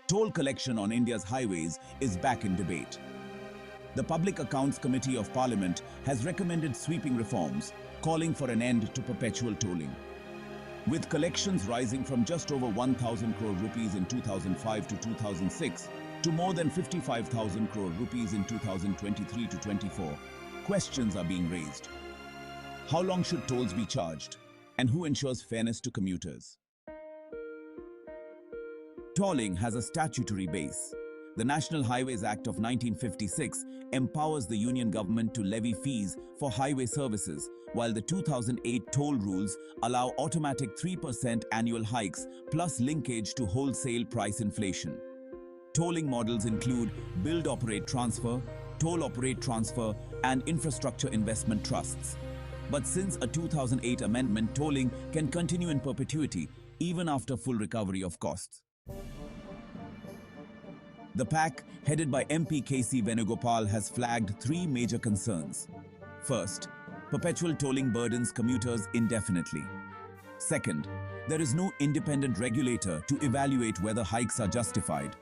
Toll collection on India's highways is back in debate. The Public Accounts Committee of Parliament has recommended sweeping reforms, calling for an end to perpetual tolling. With collections rising from just over 1,000 crore rupees in 2005 to 2006 to more than 55,000 crore rupees in 2023 to 24, questions are being raised. How long should tolls be charged? And who ensures fairness to commuters? Tolling has a statutory base. The National Highways Act of 1956 empowers the union government to levy fees for highway services, while the 2008 toll rules allow automatic 3% annual hikes plus linkage to wholesale price inflation. Tolling models include build, operate, transfer, toll, operate, transfer, and infrastructure investment trusts. But since a 2008 amendment, tolling can continue in perpetuity even after full recovery of costs. The PAC, headed by MP K.C. Venugopal, has flagged three major concerns. First, perpetual tolling burdens commuters indefinitely. Second, there is no independent regulator to evaluate whether hikes are justified.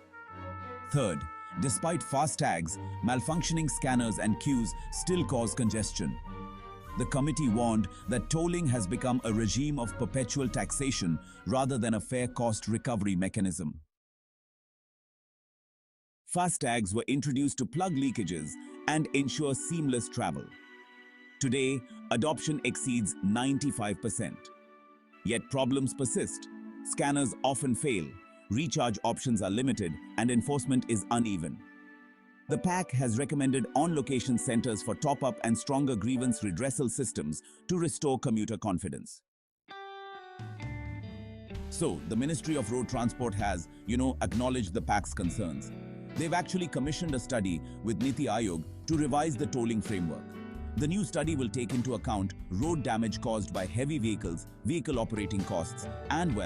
Third, despite FASTags, malfunctioning scanners and queues still cause congestion. The committee warned that tolling has become a regime of perpetual taxation rather than a fair cost recovery mechanism. FASTags were introduced to plug leakages and ensure seamless travel. Today, adoption exceeds 95%. Yet problems persist. Scanners often fail, recharge options are limited, and enforcement is uneven. The PAC has recommended on-location centers for top-up and stronger grievance redressal systems to restore commuter confidence. So, the Ministry of Road Transport has, acknowledged the PAC's concerns. They've actually commissioned a study with NITI Aayog to revise the tolling framework. The new study will take into account road damage caused by heavy vehicles, vehicle operating costs, and,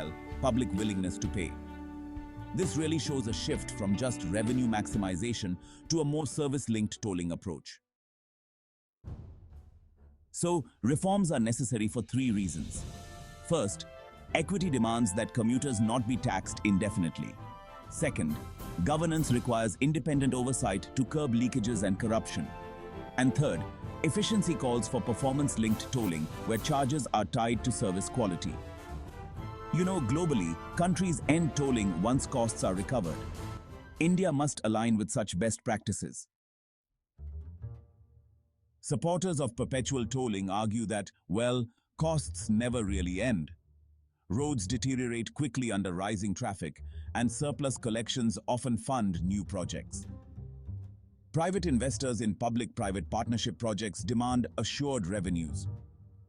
public willingness to pay. This really shows a shift from just revenue maximization to a more service-linked tolling approach. So, reforms are necessary for three reasons. First, equity demands that commuters not be taxed indefinitely. Second, governance requires independent oversight to curb leakages and corruption. And third, efficiency calls for performance-linked tolling where charges are tied to service quality. Globally, countries end tolling once costs are recovered. India must align with such best practices. Supporters of perpetual tolling argue that, costs never really end. Roads deteriorate quickly under rising traffic, and surplus collections often fund new projects. Private investors in public-private partnership projects demand assured revenues.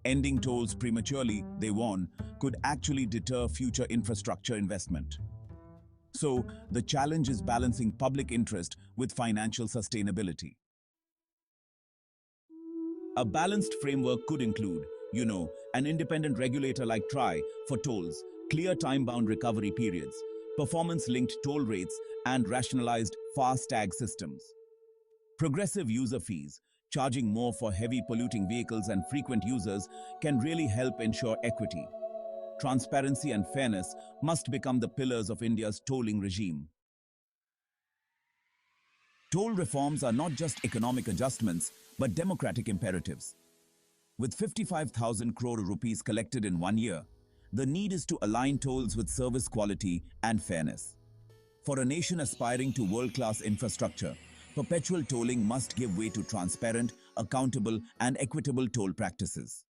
Ending tolls prematurely, they warn, could actually deter future infrastructure investment. So, the challenge is balancing public interest with financial sustainability. A balanced framework could include, an independent regulator like TRAI for tolls, clear time-bound recovery periods, performance-linked toll rates, and rationalized FASTag systems. Progressive user fees, charging more for heavy polluting vehicles and frequent users, can really help ensure equity. Transparency and fairness must become the pillars of India's tolling regime. Toll reforms are not just economic adjustments, but democratic imperatives. With 55,000 crore rupees collected in 1 year, the need is to align tolls with service quality and fairness. For a nation aspiring to world-class infrastructure, perpetual tolling must give way to transparent, accountable, and equitable toll practices.